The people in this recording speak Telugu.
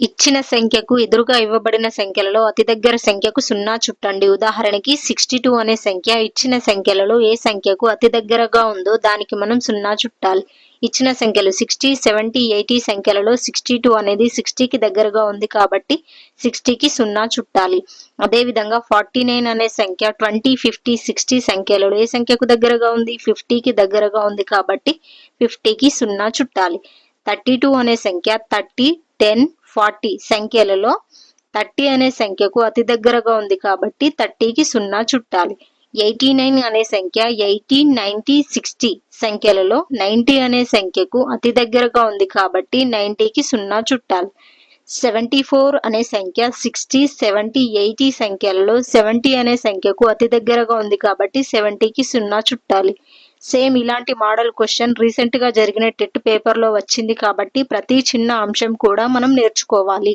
ఇచ్చిన సంఖ్యకు ఎదురుగా ఇవ్వబడిన సంఖ్యలలో అతి దగ్గర సంఖ్యకు 0 చుట్టండి. ఉదాహరణకి 62 అనే సంఖ్య ఇచ్చిన సంఖ్యలలో ఏ సంఖ్యకు అతి దగ్గరగా ఉందో దానికి మనం 0 చుట్టాలి. ఇచ్చిన సంఖ్యలు 60, 70, 80 సంఖ్యలలో 62 అనేది 60కి దగ్గరగా ఉంది కాబట్టి 60కి 0 చుట్టాలి. అదేవిధంగా 49 అనే సంఖ్య 20, 50, 60 సంఖ్యలలో ఏ సంఖ్యకు దగ్గరగా ఉంది? 50కి దగ్గరగా ఉంది కాబట్టి 50కి 0 చుట్టాలి. 32 అనే సంఖ్య 30, 10, 40 సంఖ్యలలో 30 అనే సంఖ్యకు అతి దగ్గరగా ఉంది కాబట్టి 30కి 0 చుట్టాలి. 89 అనే సంఖ్య 80, 90, 60 సంఖ్యలలో 90 అనే సంఖ్యకు అతి దగ్గరగా ఉంది కాబట్టి 90కి 0 చుట్టాలి. 74 అనే సంఖ్య 60, 70, 80 సంఖ్యలలో 70 అనే సంఖ్యకు అతి దగ్గరగా ఉంది కాబట్టి 70కి 0 చుట్టాలి. సేమ్ ఇలాంటి మోడల్ క్వశ్చన్ రీసెంట్‌గా జరిగిన టెట్ పేపర్‌లో వచ్చింది కాబట్టి ప్రతి చిన్న అంశం కూడా మనం నేర్చుకోవాలి.